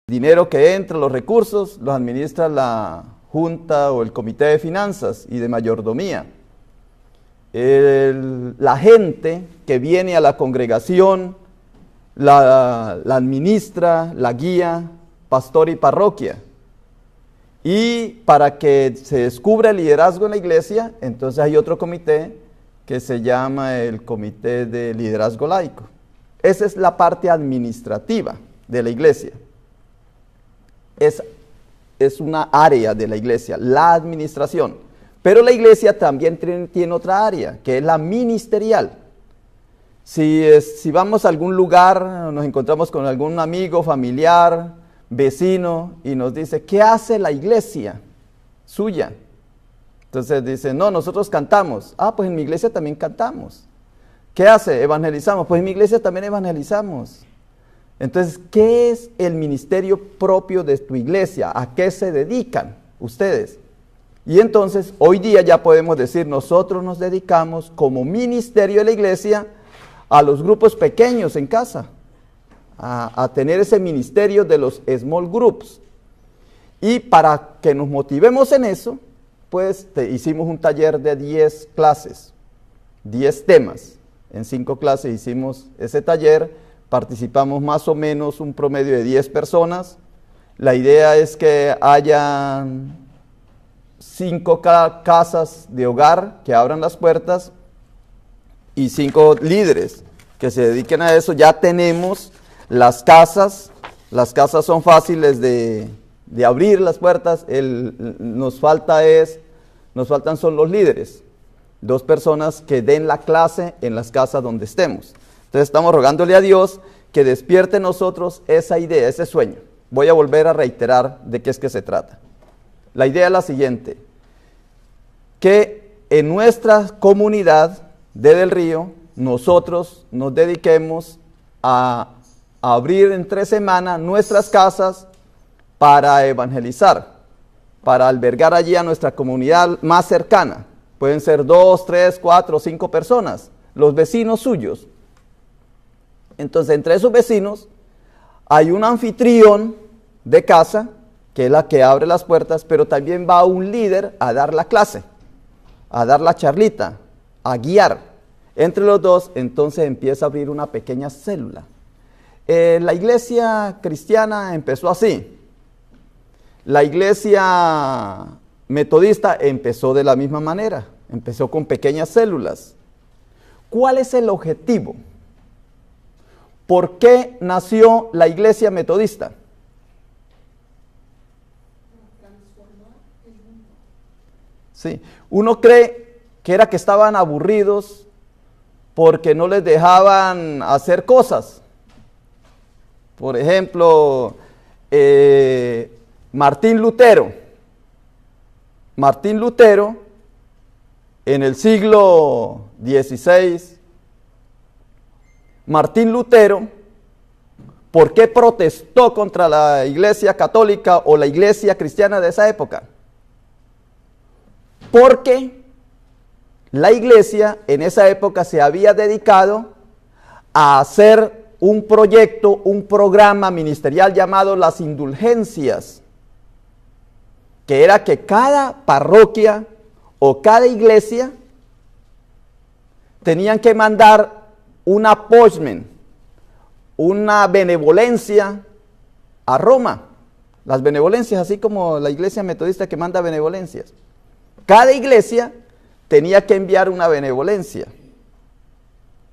dinero que entra, los recursos, los administra la Junta o el Comité de Finanzas y de Mayordomía. La gente que viene a la congregación la administra, la guía, pastor y parroquia. Y para que se descubra el liderazgo en la iglesia, entonces hay otro comité que se llama el Comité de Liderazgo Laico. Esa es la parte administrativa de la iglesia. Es una área de la iglesia, la administración. Pero la iglesia también tiene otra área, que es la ministerial. Si vamos a algún lugar, nos encontramos con algún amigo, familiar, vecino, y nos dice, ¿qué hace la iglesia suya? Entonces dice, no, nosotros cantamos. Ah, pues en mi iglesia también cantamos. ¿Qué hace? Evangelizamos. Pues en mi iglesia también evangelizamos. Entonces, ¿qué es el ministerio propio de tu iglesia? ¿A qué se dedican ustedes? Y entonces, hoy día ya podemos decir, nosotros nos dedicamos como ministerio de la iglesia a los grupos pequeños en casa, a tener ese ministerio de los small groups. Y para que nos motivemos en eso, pues hicimos un taller de 10 clases, 10 temas. En 5 clases hicimos ese taller. Participamos más o menos un promedio de 10 personas. La idea es que haya 5 casas de hogar que abran las puertas y 5 líderes que se dediquen a eso. Ya tenemos las casas son fáciles de abrir las puertas. Nos faltan son los líderes, 2 personas que den la clase en las casas donde estemos. Entonces estamos rogándole a Dios que despierte en nosotros esa idea, ese sueño. Voy a volver a reiterar de qué es que se trata. La idea es la siguiente, que en nuestra comunidad de Del Río, nosotros nos dediquemos a abrir entre semana nuestras casas para evangelizar, para albergar allí a nuestra comunidad más cercana. Pueden ser 2, 3, 4, 5 personas, los vecinos suyos. Entonces, entre esos vecinos hay un anfitrión de casa, que es la que abre las puertas, pero también va un líder a dar la clase, a dar la charlita, a guiar. Entre los dos, entonces empieza a abrir una pequeña célula. La iglesia cristiana empezó así. La iglesia metodista empezó de la misma manera, empezó con pequeñas células. ¿Cuál es el objetivo? ¿Por qué nació la iglesia metodista? Sí, uno cree que era que estaban aburridos porque no les dejaban hacer cosas. Por ejemplo, Martín Lutero, en el siglo XVI, Martín Lutero, ¿por qué protestó contra la iglesia católica o la iglesia cristiana de esa época? Porque la iglesia en esa época se había dedicado a hacer un proyecto, un programa ministerial llamado las indulgencias, que era que cada parroquia o cada iglesia tenían que mandar un appointment, una benevolencia a Roma. Las benevolencias, así como la iglesia metodista que manda benevolencias. Cada iglesia tenía que enviar una benevolencia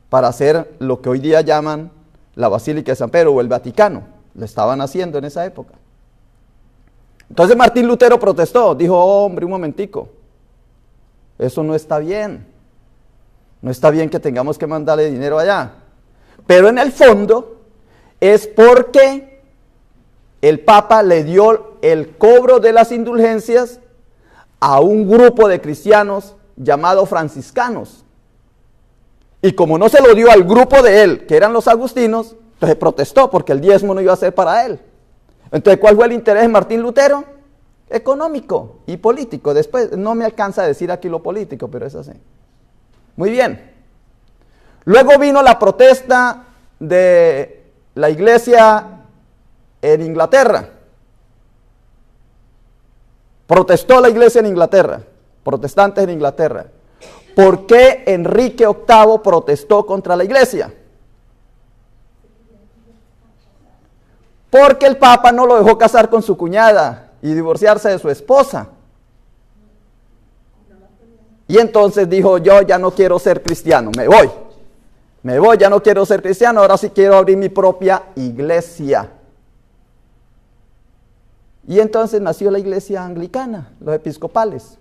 para hacer lo que hoy día llaman la Basílica de San Pedro o el Vaticano. Lo estaban haciendo en esa época. Entonces Martín Lutero protestó, dijo, hombre, un momentico, eso no está bien. No está bien que tengamos que mandarle dinero allá. Pero en el fondo es porque el Papa le dio el cobro de las indulgencias a un grupo de cristianos llamado franciscanos. Y como no se lo dio al grupo de él, que eran los agustinos, entonces protestó porque el diezmo no iba a ser para él. Entonces, ¿cuál fue el interés de Martín Lutero? Económico y político. Después, no me alcanza a decir aquí lo político, pero es así. Muy bien. Luego vino la protesta de la iglesia en Inglaterra. Protestó la iglesia en Inglaterra, protestantes en Inglaterra. ¿Por qué Enrique VIII protestó contra la iglesia? Porque el Papa no lo dejó casar con su cuñada y divorciarse de su esposa. Y entonces dijo, yo ya no quiero ser cristiano, me voy, ya no quiero ser cristiano, ahora sí quiero abrir mi propia iglesia. Y entonces nació la iglesia anglicana, los episcopales.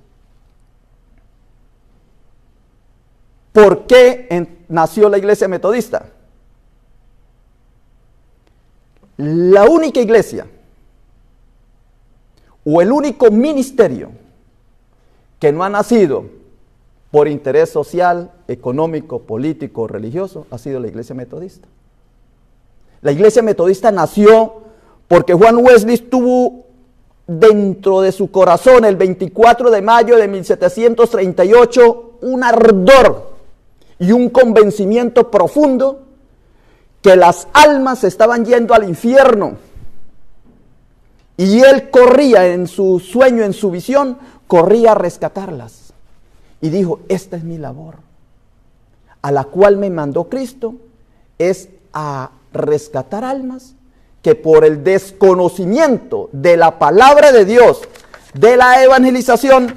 ¿Por qué nació la iglesia metodista? La única iglesia o el único ministerio que no ha nacido por interés social, económico, político, religioso, ha sido la iglesia metodista. La iglesia metodista nació porque Juan Wesley tuvo dentro de su corazón el 24 de mayo de 1738 un ardor y un convencimiento profundo que las almas se estaban yendo al infierno. Y él corría en su sueño, en su visión, corría a rescatarlas. Y dijo, esta es mi labor, a la cual me mandó Cristo, es a rescatar almas que por el desconocimiento de la palabra de Dios, de la evangelización,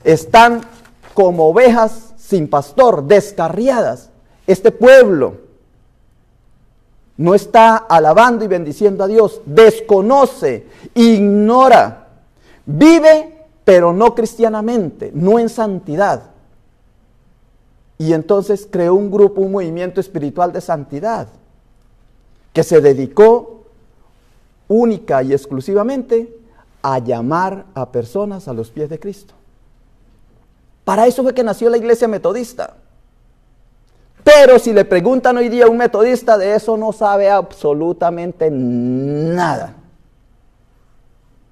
están como ovejas sin pastor, descarriadas. Este pueblo no está alabando y bendiciendo a Dios, desconoce, ignora, vive pero no cristianamente, no en santidad. Y entonces creó un grupo, un movimiento espiritual de santidad, que se dedicó única y exclusivamente a llamar a personas a los pies de Cristo. Para eso fue que nació la iglesia metodista. Pero si le preguntan hoy día a un metodista, de eso no sabe absolutamente nada.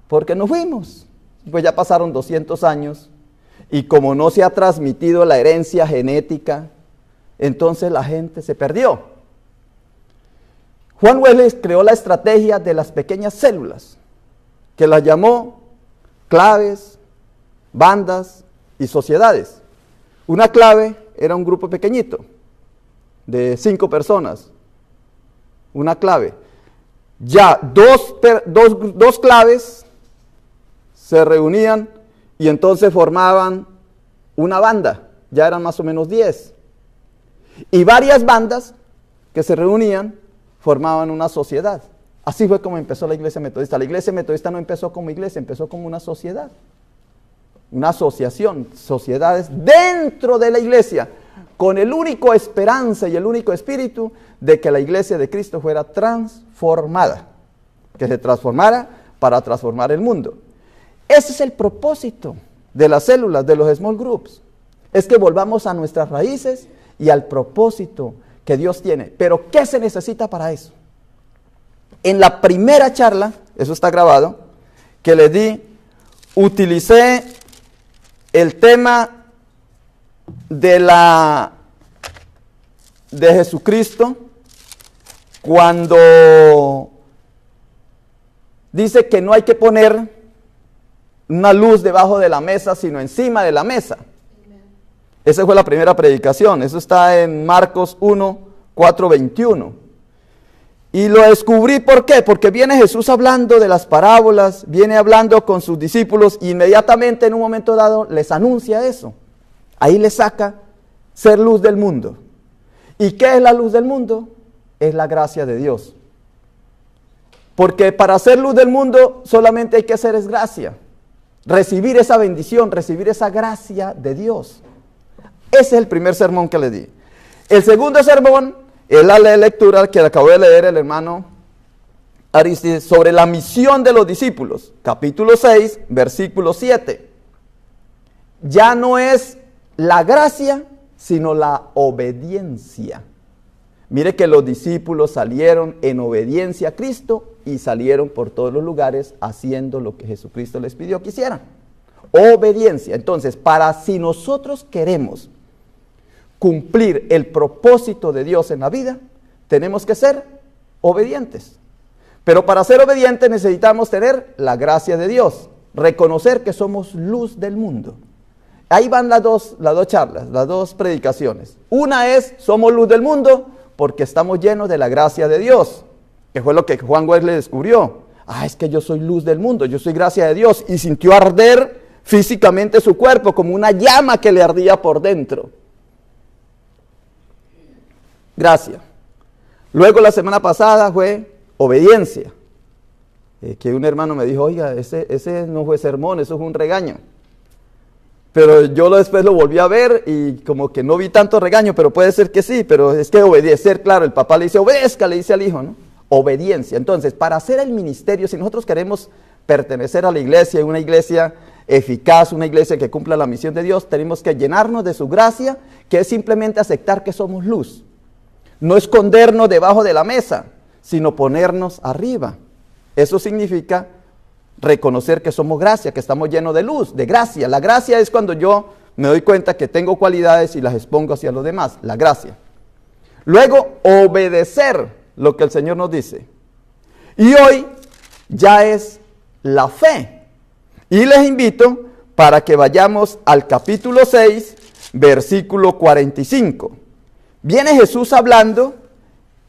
Porque nos fuimos. Pues ya pasaron 200 años y como no se ha transmitido la herencia genética, entonces la gente se perdió. Juan Wesley creó la estrategia de las pequeñas células, que las llamó claves, bandas y sociedades. Una clave era un grupo pequeñito, de 5 personas. Una clave. Ya dos claves se reunían y entonces formaban una banda, ya eran más o menos 10. Y varias bandas que se reunían formaban una sociedad. Así fue como empezó la iglesia metodista. La iglesia metodista no empezó como iglesia, empezó como una sociedad, una asociación, sociedades dentro de la iglesia, con el único esperanza y el único espíritu de que la iglesia de Cristo fuera transformada, que se transformara para transformar el mundo. Ese es el propósito de las células, de los small groups. Es que volvamos a nuestras raíces y al propósito que Dios tiene. Pero ¿qué se necesita para eso? En la primera charla, eso está grabado, que le di, utilicé el tema de Jesucristo cuando dice que no hay que poner una luz debajo de la mesa, sino encima de la mesa. Esa fue la primera predicación. Eso está en Marcos 1, 4, 21. Y lo descubrí, ¿por qué? Porque viene Jesús hablando de las parábolas, viene hablando con sus discípulos, e inmediatamente en un momento dado les anuncia eso. Ahí les saca ser luz del mundo. ¿Y qué es la luz del mundo? Es la gracia de Dios. Porque para ser luz del mundo solamente hay que hacer es gracia. Recibir esa bendición, recibir esa gracia de Dios. Ese es el primer sermón que le di. El segundo sermón es la lectura que acabó de leer el hermano Aristides sobre la misión de los discípulos. Capítulo 6, versículo 7. Ya no es la gracia, sino la obediencia. Mire que los discípulos salieron en obediencia a Cristo y salieron por todos los lugares haciendo lo que Jesucristo les pidió que hicieran. Obediencia. Entonces, si nosotros queremos cumplir el propósito de Dios en la vida, tenemos que ser obedientes. Pero para ser obedientes necesitamos tener la gracia de Dios, reconocer que somos luz del mundo. Ahí van las dos charlas, las dos predicaciones. Una es, somos luz del mundo porque estamos llenos de la gracia de Dios, que fue lo que Juan Wesley descubrió. Es que yo soy luz del mundo, yo soy gracia de Dios, y sintió arder físicamente su cuerpo como una llama que le ardía por dentro. Gracia. Luego la semana pasada fue obediencia. Que un hermano me dijo, oiga, ese no fue sermón, eso fue un regaño. Pero yo después lo volví a ver y como que no vi tanto regaño, pero puede ser que sí, pero es que obedecer, claro, el papá le dice, obedezca, le dice al hijo, ¿no? Obediencia. Entonces, para hacer el ministerio, si nosotros queremos pertenecer a la iglesia, una iglesia eficaz, una iglesia que cumpla la misión de Dios, tenemos que llenarnos de su gracia, que es simplemente aceptar que somos luz. No escondernos debajo de la mesa, sino ponernos arriba. Eso significa reconocer que somos gracia, que estamos llenos de luz, de gracia. La gracia es cuando yo me doy cuenta que tengo cualidades y las expongo hacia los demás, la gracia. Luego, obedecer lo que el Señor nos dice. Y hoy ya es la fe. Y les invito para que vayamos al capítulo 6, versículo 45. Viene Jesús hablando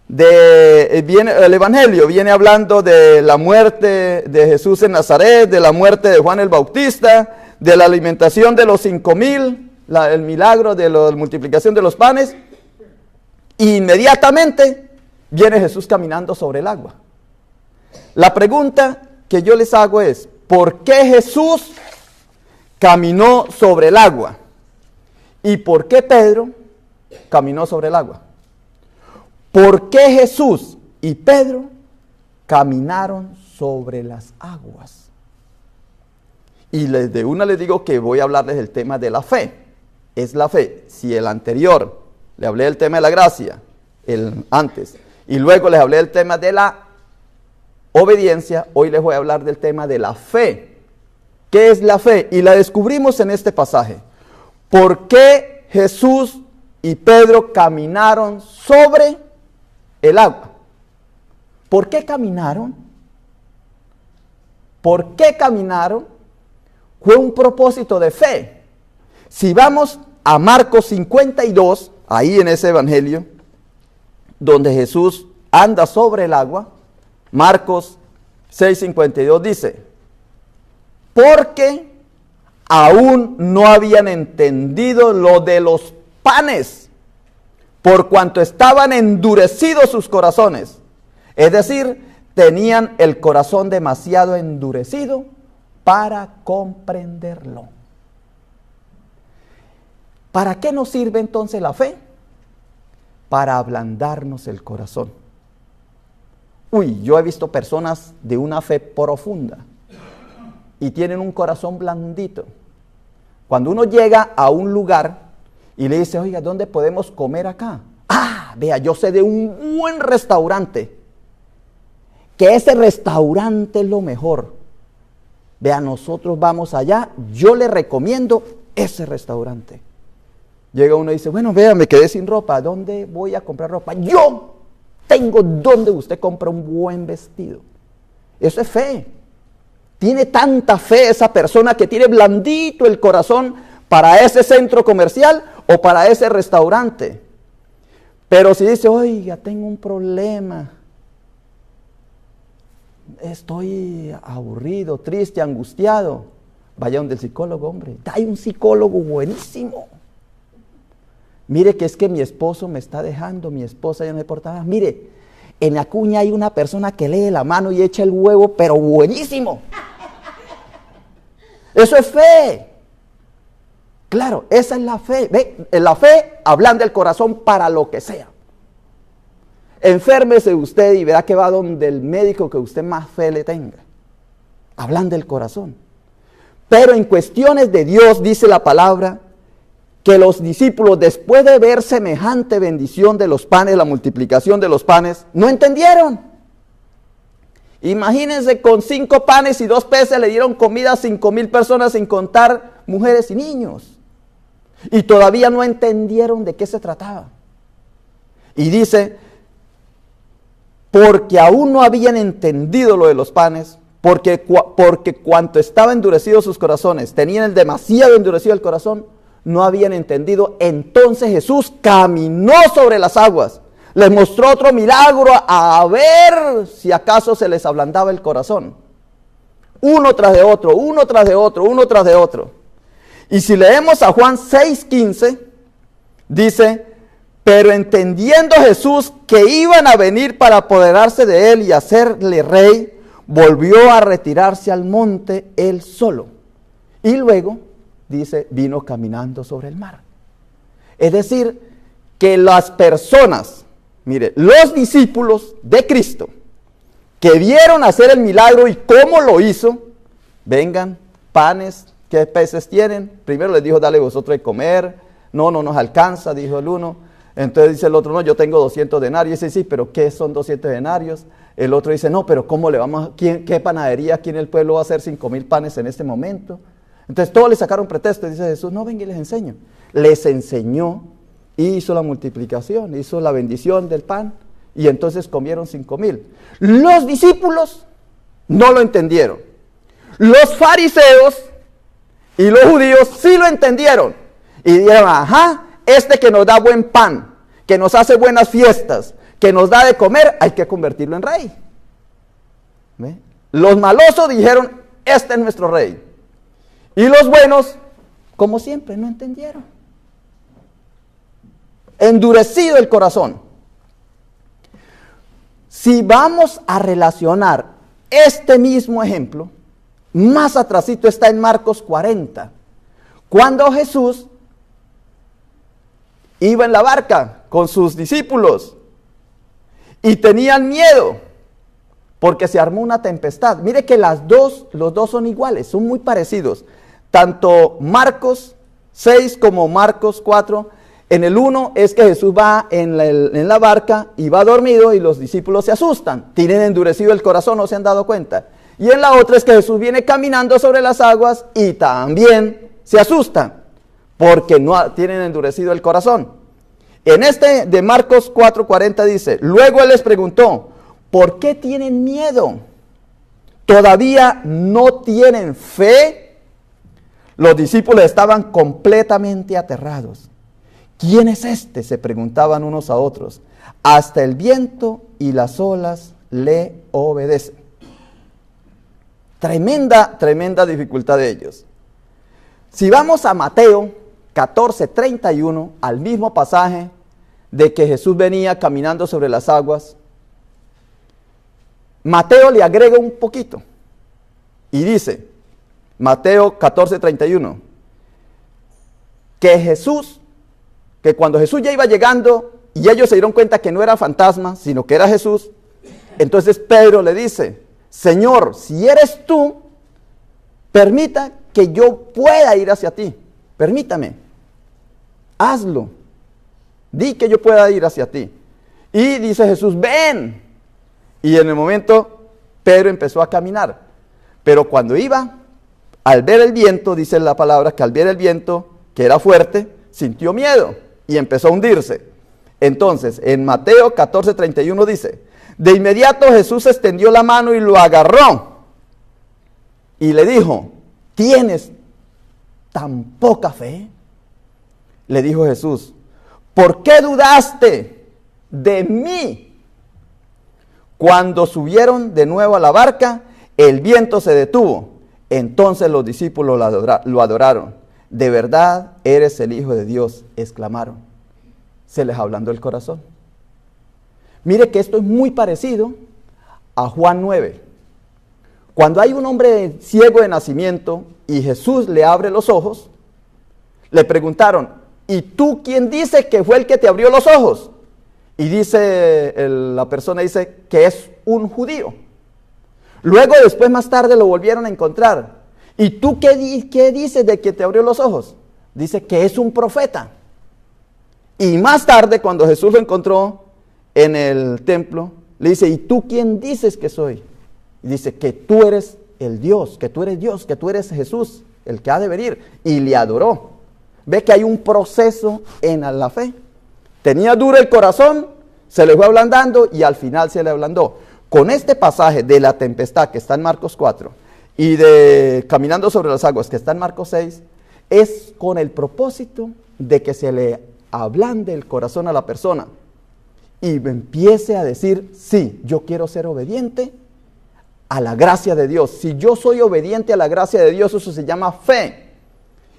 el Evangelio viene hablando de la muerte de Jesús en Nazaret, de la muerte de Juan el Bautista, de la alimentación de los 5,000, el milagro de la multiplicación de los panes. E inmediatamente viene Jesús caminando sobre el agua. La pregunta que yo les hago es, ¿por qué Jesús caminó sobre el agua? ¿Y por qué Pedro caminó sobre el agua? ¿Por qué Jesús y Pedro caminaron sobre las aguas? Y de una les digo que voy a hablarles del tema de la fe. Es la fe. Si el anterior le hablé del tema de la gracia, el antes, y luego les hablé del tema de la obediencia, hoy les voy a hablar del tema de la fe. ¿Qué es la fe? Y la descubrimos en este pasaje. ¿Por qué Jesús y Pedro caminaron sobre el agua? ¿Por qué caminaron? ¿Por qué caminaron? Fue un propósito de fe. Si vamos a Marcos 52, ahí en ese evangelio, donde Jesús anda sobre el agua, Marcos 6:52 dice, porque aún no habían entendido lo de los panes, por cuanto estaban endurecidos sus corazones. Es decir, tenían el corazón demasiado endurecido para comprenderlo. ¿Para qué nos sirve entonces la fe? Para ablandarnos el corazón. Yo he visto personas de una fe profunda y tienen un corazón blandito. Cuando uno llega a un lugar y le dice, oiga, ¿dónde podemos comer acá? Vea, yo sé de un buen restaurante, que ese restaurante es lo mejor. Vea, nosotros vamos allá, yo le recomiendo ese restaurante. Llega uno y dice, bueno, vea, me quedé sin ropa, ¿dónde voy a comprar ropa? Yo tengo donde usted compra un buen vestido. Eso es fe. Tiene tanta fe esa persona que tiene blandito el corazón para ese centro comercial o para ese restaurante. Pero si dice, oiga, tengo un problema, estoy aburrido, triste, angustiado, vaya donde el psicólogo, hombre. Hay un psicólogo buenísimo. Mire que es que mi esposo me está dejando, mi esposa ya no me porta más. Mire, en la cuña hay una persona que lee la mano y echa el huevo, pero buenísimo. Eso es fe. Claro, esa es la fe. ¿Ve? En la fe ablanda el corazón para lo que sea. Enférmese usted y verá que va donde el médico que usted más fe le tenga. Ablanda el corazón. Pero en cuestiones de Dios dice la palabra que los discípulos, después de ver semejante bendición de los panes, la multiplicación de los panes, no entendieron. Imagínense, con 5 panes y 2 peces le dieron comida a 5,000 personas, sin contar mujeres y niños. Y todavía no entendieron de qué se trataba. Y dice, porque aún no habían entendido lo de los panes, porque cuanto estaba endurecido sus corazones, tenían demasiado endurecido el corazón, no habían entendido. Entonces Jesús caminó sobre las aguas, les mostró otro milagro a ver si acaso se les ablandaba el corazón. Uno tras de otro, uno tras de otro, uno tras de otro. Y si leemos a Juan 6:15, dice: pero entendiendo Jesús que iban a venir para apoderarse de él y hacerle rey, volvió a retirarse al monte él solo. Y luego, dice, vino caminando sobre el mar. Es decir, que las personas, mire, los discípulos de Cristo, que vieron hacer el milagro y cómo lo hizo, vengan, panes, ¿qué peces tienen? Primero les dijo, dale vosotros de comer. No nos alcanza, dijo el uno. Entonces dice el otro, no, yo tengo 200 denarios. Dice, sí, pero ¿qué son 200 denarios? El otro dice, no, pero ¿cómo le vamos a, qué panadería aquí en el pueblo va a hacer 5,000 panes en este momento? Entonces todos le sacaron pretexto. Dice Jesús, no, venga y les enseño. Les enseñó, hizo la multiplicación, hizo la bendición del pan, y entonces comieron 5,000. Los discípulos no lo entendieron. Los fariseos y los judíos sí lo entendieron. Y dijeron, ajá, este que nos da buen pan, que nos hace buenas fiestas, que nos da de comer, hay que convertirlo en rey. ¿Ve? Los malosos dijeron, este es nuestro rey. Y los buenos, como siempre, no entendieron. Endurecido el corazón. Si vamos a relacionar este mismo ejemplo, más atrasito está en Marcos 40, cuando Jesús iba en la barca con sus discípulos y tenían miedo porque se armó una tempestad. Mire que los dos son iguales, son muy parecidos. Tanto Marcos 6 como Marcos 4. En el 1 es que Jesús va en la barca y va dormido y los discípulos se asustan. Tienen endurecido el corazón, no se han dado cuenta. Y en la otra es que Jesús viene caminando sobre las aguas y también se asustan porque no tienen endurecido el corazón. En este de Marcos 4:40 dice, luego él les preguntó, ¿por qué tienen miedo? ¿Todavía no tienen fe? Los discípulos estaban completamente aterrados. ¿Quién es este?, se preguntaban unos a otros. Hasta el viento y las olas le obedecen. Tremenda dificultad de ellos. Si vamos a Mateo 14:31, al mismo pasaje de que Jesús venía caminando sobre las aguas, Mateo le agrega un poquito y dice, Mateo 14:31, que cuando Jesús ya iba llegando y ellos se dieron cuenta que no era fantasma, sino que era Jesús, entonces Pedro le dice, Señor, si eres tú, permita que yo pueda ir hacia ti, permítame, hazlo, di que yo pueda ir hacia ti. Y dice Jesús, ven, y en el momento Pedro empezó a caminar, pero cuando iba, al ver el viento, dice la palabra, que al ver el viento, que era fuerte, sintió miedo y empezó a hundirse. Entonces, en Mateo 14:31 dice, de inmediato Jesús extendió la mano y lo agarró y le dijo, ¿tienes tan poca fe? Le dijo Jesús, ¿por qué dudaste de mí? Cuando subieron de nuevo a la barca, el viento se detuvo. Entonces los discípulos lo adoraron. De verdad eres el Hijo de Dios, exclamaron. Se les ablandó el corazón. Mire que esto es muy parecido a Juan 9. Cuando hay un hombre ciego de nacimiento y Jesús le abre los ojos, le preguntaron, ¿y tú quién dice que fue el que te abrió los ojos? Y dice, la persona dice que es un judío. Luego después más tarde lo volvieron a encontrar. ¿Y tú qué dices de que te abrió los ojos? Dice que es un profeta. Y más tarde cuando Jesús lo encontró en el templo, le dice, ¿y tú quién dices que soy? Y dice que tú eres el Dios, que tú eres Dios, que tú eres Jesús, el que ha de venir. Y le adoró. Ve que hay un proceso en la fe. Tenía duro el corazón, Se le fue ablandando y al final se le ablandó. Con este pasaje de la tempestad que está en Marcos 4 y de caminando sobre las aguas que está en Marcos 6, es con el propósito de que se le ablande el corazón a la persona y empiece a decir, sí, yo quiero ser obediente a la gracia de Dios. Si yo soy obediente a la gracia de Dios, eso se llama fe.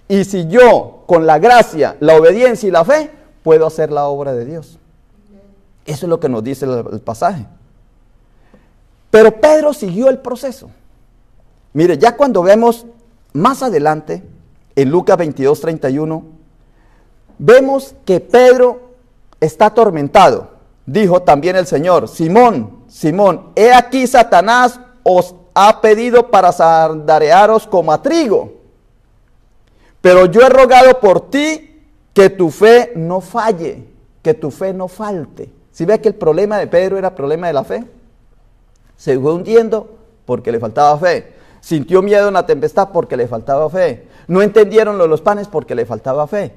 Y si yo, con la gracia, la obediencia y la fe, puedo hacer la obra de Dios. Eso es lo que nos dice el pasaje. Pero Pedro siguió el proceso. Mire, ya cuando vemos más adelante, en Lucas 22:31, vemos que Pedro está atormentado. Dijo también el Señor, Simón, Simón, he aquí Satanás os ha pedido para zarandearos como a trigo. Pero yo he rogado por ti que tu fe no falle, que tu fe no falte. ¿Sí ve que el problema de Pedro era el problema de la fe? Se fue hundiendo porque le faltaba fe. Sintió miedo en la tempestad porque le faltaba fe. No entendieron los panes porque le faltaba fe.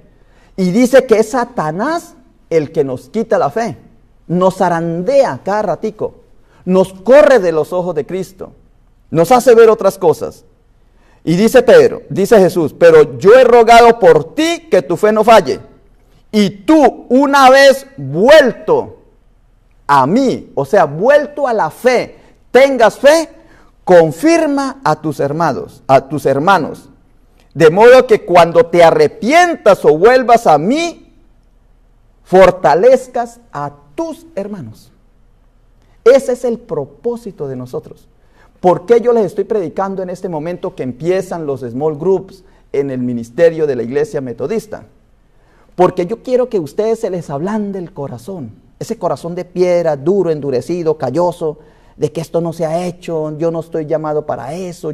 Y dice que es Satanás el que nos quita la fe. Nos zarandea cada ratico. Nos corre de los ojos de Cristo. Nos hace ver otras cosas. Y dice Pedro, dice Jesús, pero yo he rogado por ti que tu fe no falle. Y tú, una vez vuelto a mí, o sea, vuelto a la fe, tengas fe, confirma a tus hermanos, de modo que cuando te arrepientas o vuelvas a mí, fortalezcas a tus hermanos. Ese es el propósito de nosotros. ¿Por qué yo les estoy predicando en este momento que empiezan los small groups en el ministerio de la iglesia metodista? Porque yo quiero que a ustedes se les ablande el corazón, ese corazón de piedra, duro, endurecido, calloso, de que esto no se ha hecho, yo no estoy llamado para eso,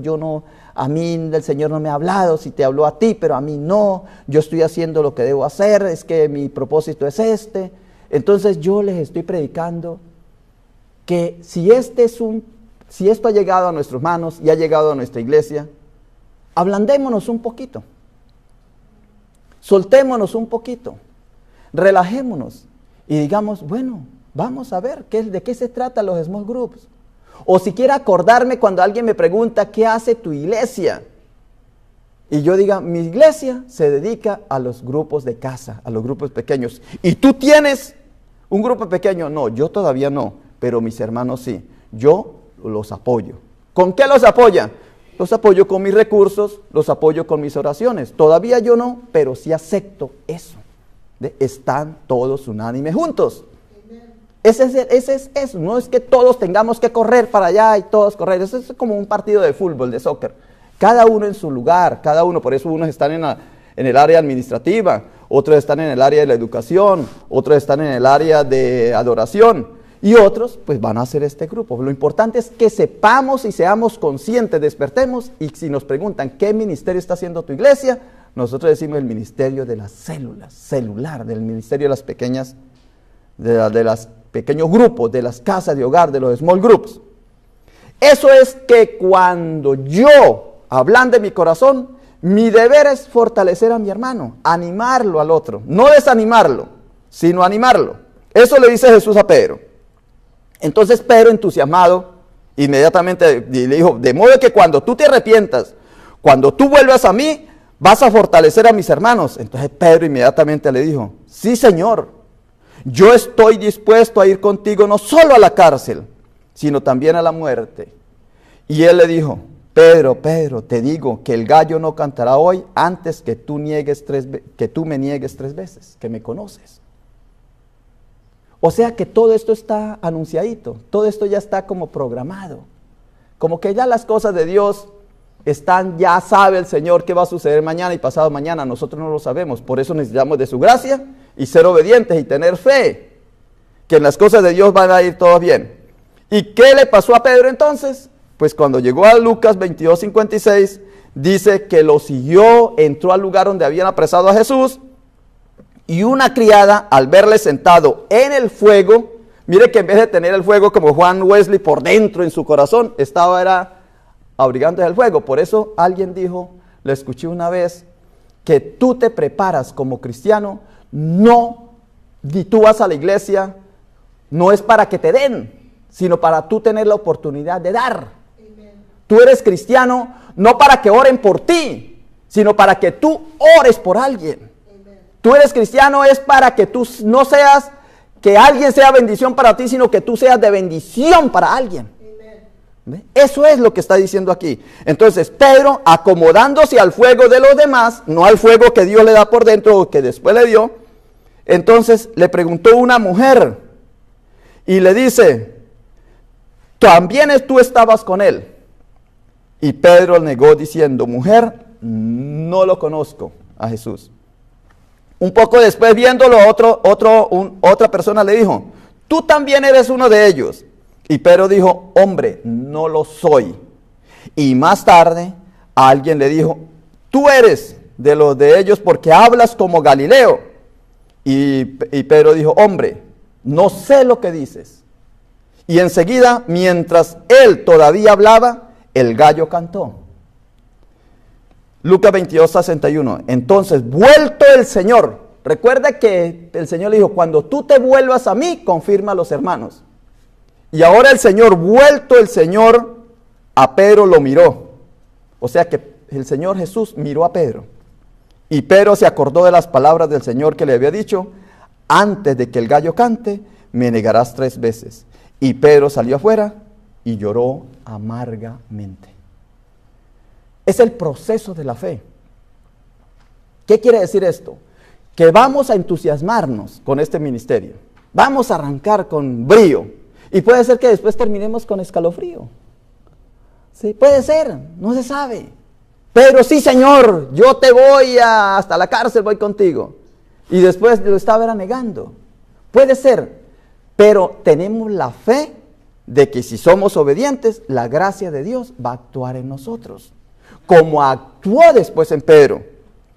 a mí el Señor no me ha hablado, si te habló a ti, pero a mí no, yo estoy haciendo lo que debo hacer, es que mi propósito es este. Entonces yo les estoy predicando que si esto ha llegado a nuestras manos y ha llegado a nuestra iglesia, ablandémonos un poquito, soltémonos un poquito, relajémonos y digamos, bueno, vamos a ver de qué se trata los small groups. O si quiero acordarme cuando alguien me pregunta, ¿qué hace tu iglesia? Y yo diga, mi iglesia se dedica a los grupos de casa, a los grupos pequeños. ¿Y tú tienes un grupo pequeño? No, yo todavía no, pero mis hermanos sí. Yo los apoyo. ¿Con qué los apoya? Los apoyo con mis recursos, los apoyo con mis oraciones. Todavía yo no, pero sí acepto eso. Están todos unánimes juntos. Ese es eso. No es que todos tengamos que correr para allá y todos correr. Eso es como un partido de fútbol, de soccer. Cada uno en su lugar, cada uno. Por eso unos están en el área administrativa, otros están en el área de la educación, otros están en el área de adoración. Y otros, pues van a hacer este grupo. Lo importante es que sepamos y seamos conscientes, despertemos. Y si nos preguntan, ¿qué ministerio está haciendo tu iglesia? Nosotros decimos el ministerio de las células, celular, del ministerio de las pequeñas, de las pequeños grupos, de las casas de hogar, de los small groups. Eso es que cuando yo ablande mi corazón, mi deber es fortalecer a mi hermano, animarlo al otro, no desanimarlo, sino animarlo. Eso le dice Jesús a Pedro. Entonces Pedro, entusiasmado, inmediatamente le dijo, de modo que cuando tú te arrepientas, cuando tú vuelvas a mí, vas a fortalecer a mis hermanos. Entonces Pedro inmediatamente le dijo, sí, Señor, yo estoy dispuesto a ir contigo no solo a la cárcel, sino también a la muerte. Y él le dijo, Pedro, te digo que el gallo no cantará hoy antes que tú me niegues 3 veces, que me conoces. O sea que todo esto está anunciadito, todo esto ya está como programado, como que ya las cosas de Dios están, ya sabe el Señor qué va a suceder mañana y pasado mañana, nosotros no lo sabemos, por eso necesitamos de su gracia y ser obedientes y tener fe, que en las cosas de Dios van a ir todo bien. ¿Y qué le pasó a Pedro entonces? Pues cuando llegó a Lucas 22:56, dice que lo siguió, entró al lugar donde habían apresado a Jesús, y una criada, al verle sentado en el fuego, mire que en vez de tener el fuego como Juan Wesley por dentro en su corazón, era abrigándose el fuego. Por eso alguien dijo, le escuché una vez, que tú te preparas como cristiano, no, ni tú vas a la iglesia no es para que te den, sino para tú tener la oportunidad de dar. Tú eres cristiano no para que oren por ti, sino para que tú ores por alguien. Tú eres cristiano es para que tú no seas, que alguien sea bendición para ti, sino que tú seas de bendición para alguien. ¿Ve? Eso es lo que está diciendo aquí. Entonces Pedro, acomodándose al fuego de los demás, no al fuego que Dios le da por dentro o que después le dio, entonces le preguntó una mujer y le dice, ¿también tú estabas con él? Y Pedro negó diciendo, mujer, no lo conozco a Jesús. Un poco después viéndolo, otra persona le dijo, tú también eres uno de ellos. Y Pedro dijo, hombre, no lo soy. Y más tarde alguien le dijo, tú eres de los de ellos porque hablas como Galileo. Y Pedro dijo, hombre, no sé lo que dices. Y enseguida, mientras él todavía hablaba, el gallo cantó. Lucas 22:61. Entonces, vuelto el Señor, recuerda que el Señor le dijo, cuando tú te vuelvas a mí, confirma a los hermanos. Y ahora el Señor, vuelto el Señor, a Pedro lo miró. O sea que el Señor Jesús miró a Pedro. Y Pedro se acordó de las palabras del Señor que le había dicho, antes de que el gallo cante, me negarás 3 veces. Y Pedro salió afuera y lloró amargamente. Es el proceso de la fe. ¿Qué quiere decir esto? Que vamos a entusiasmarnos con este ministerio. Vamos a arrancar con brío. Y puede ser que después terminemos con escalofrío. Sí, puede ser, no se sabe. Pero sí, Señor, yo te voy hasta la cárcel, voy contigo. Y después lo estaba negando. Puede ser, pero tenemos la fe de que si somos obedientes, la gracia de Dios va a actuar en nosotros. Como actuó después en Pedro.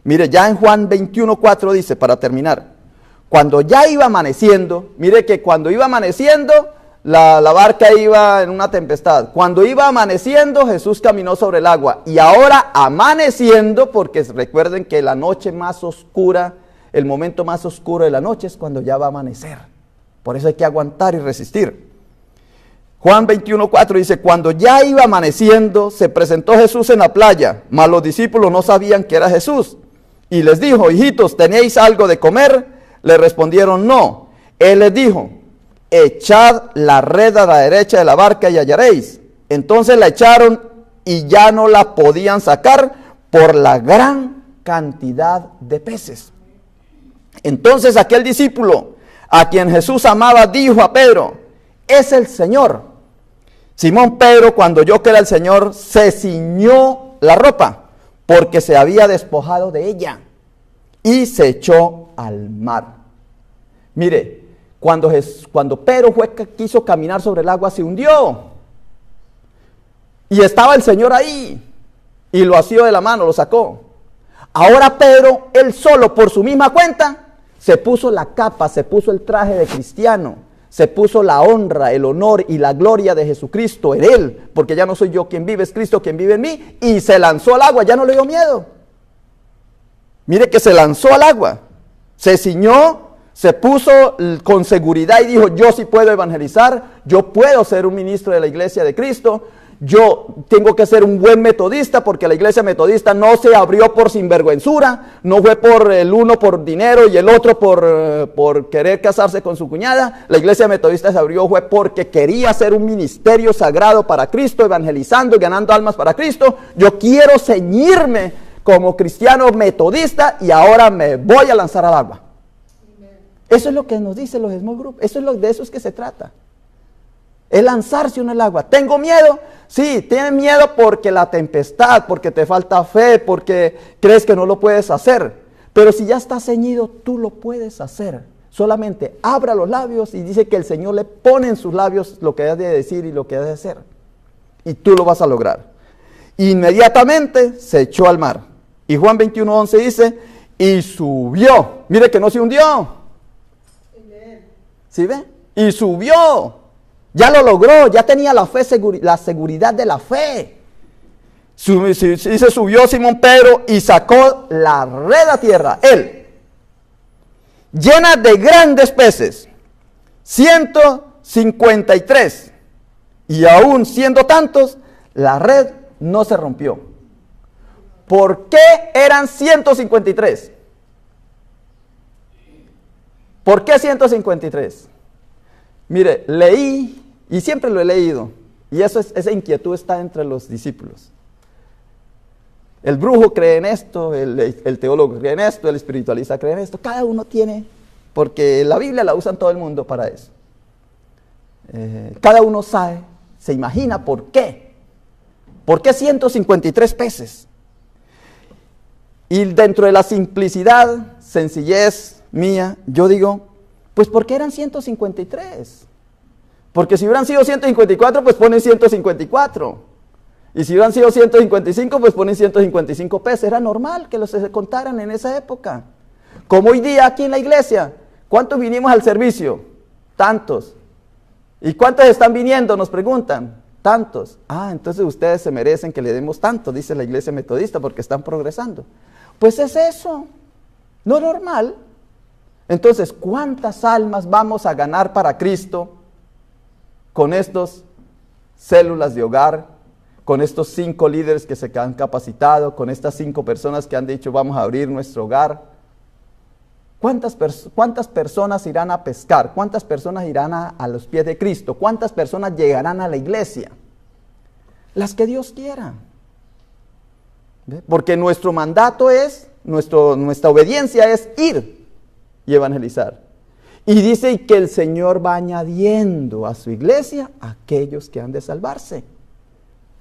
Mire, ya en Juan 21:4 dice, para terminar, cuando ya iba amaneciendo, mire que cuando iba amaneciendo, la barca iba en una tempestad. Cuando iba amaneciendo, Jesús caminó sobre el agua. Y ahora amaneciendo, porque recuerden que la noche más oscura, el momento más oscuro de la noche es cuando ya va a amanecer. Por eso hay que aguantar y resistir. Juan 21:4 dice, cuando ya iba amaneciendo, se presentó Jesús en la playa, mas los discípulos no sabían que era Jesús. Y les dijo, hijitos, ¿tenéis algo de comer? Le respondieron, no. Él les dijo, echad la red a la derecha de la barca y hallaréis. Entonces la echaron y ya no la podían sacar por la gran cantidad de peces. Entonces aquel discípulo a quien Jesús amaba dijo a Pedro, es el Señor. Simón Pedro, cuando oyó que era el Señor, se ciñó la ropa porque se había despojado de ella y se echó al mar. Mire, cuando Pedro quiso caminar sobre el agua, se hundió. Y estaba el Señor ahí. Y lo asió de la mano, lo sacó. Ahora Pedro, él solo, por su misma cuenta, se puso la capa, se puso el traje de cristiano. Se puso la honra, el honor y la gloria de Jesucristo en él. Porque ya no soy yo quien vive, es Cristo quien vive en mí. Y se lanzó al agua, ya no le dio miedo. Mire que se lanzó al agua. Se ciñó. Se puso con seguridad y dijo, yo sí puedo evangelizar, yo puedo ser un ministro de la iglesia de Cristo, yo tengo que ser un buen metodista porque la iglesia metodista no se abrió por sinvergüenzura, no fue por el uno por dinero y el otro por querer casarse con su cuñada. La iglesia metodista se abrió fue porque quería ser un ministerio sagrado para Cristo, evangelizando y ganando almas para Cristo. Yo quiero ceñirme como cristiano metodista y ahora me voy a lanzar al agua. Eso es lo que nos dicen los small group. De eso es que se trata. Es lanzarse uno al agua. ¿Tengo miedo? Sí, tienes miedo porque la tempestad, porque te falta fe, porque crees que no lo puedes hacer. Pero si ya estás ceñido, tú lo puedes hacer. Solamente abra los labios y dice que el Señor le pone en sus labios lo que has de decir y lo que has de hacer. Y tú lo vas a lograr. Inmediatamente se echó al mar. Y Juan 21:11 dice, y subió. Mire que no se hundió. ¿Sí ve? Y subió. Ya lo logró. Ya tenía la fe, la seguridad de la fe. Se subió Simón Pedro y sacó la red a tierra. Él. Llena de grandes peces. 153. Y aún siendo tantos, la red no se rompió. ¿Por qué eran 153? ¿Por qué 153? Mire, leí, y siempre lo he leído, y esa inquietud está entre los discípulos. El brujo cree en esto, el teólogo cree en esto, el espiritualista cree en esto. Cada uno tiene, porque la Biblia la usan todo el mundo para eso. Cada uno sabe, se imagina por qué. ¿Por qué 153 peces? Y dentro de la simplicidad, sencillez mía, yo digo, pues ¿por qué eran 153? Porque si hubieran sido 154, pues ponen 154. Y si hubieran sido 155, pues ponen 155 peces. Era normal que los se contaran en esa época. Como hoy día aquí en la iglesia. ¿Cuántos vinimos al servicio? Tantos. ¿Y cuántos están viniendo? Nos preguntan. Tantos. Ah, entonces ustedes se merecen que le demos tanto, dice la iglesia metodista, porque están progresando. Pues es eso. No normal. Entonces, ¿cuántas almas vamos a ganar para Cristo con estas células de hogar, con estos 5 líderes que se han capacitado, con estas 5 personas que han dicho vamos a abrir nuestro hogar? ¿Cuántas personas irán a pescar? ¿Cuántas personas irán a los pies de Cristo? ¿Cuántas personas llegarán a la iglesia? Las que Dios quiera. ¿Ve? Porque nuestro mandato es, nuestra obediencia es ir y evangelizar. Y dice que el Señor va añadiendo a su iglesia a aquellos que han de salvarse.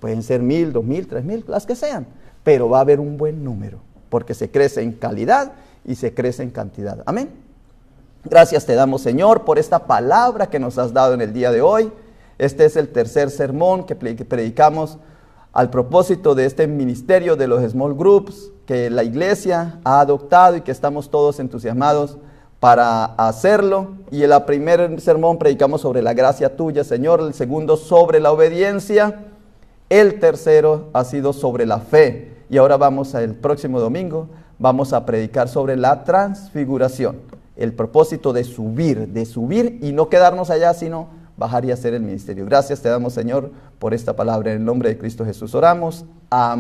Pueden ser 1000, 2000, 3000, las que sean. Pero va a haber un buen número, porque se crece en calidad y se crece en cantidad. Amén. Gracias te damos, Señor, por esta palabra que nos has dado en el día de hoy. Este es el tercer sermón que predicamos al propósito de este ministerio de los small groups que la iglesia ha adoptado y que estamos todos entusiasmados para hacerlo. Y en el primer sermón predicamos sobre la gracia tuya, Señor. El segundo sobre la obediencia. El tercero ha sido sobre la fe. Y ahora vamos el próximo domingo, vamos a predicar sobre la transfiguración. El propósito de subir y no quedarnos allá, sino bajar y hacer el ministerio. Gracias te damos, Señor, por esta palabra. En el nombre de Cristo Jesús oramos. Amén.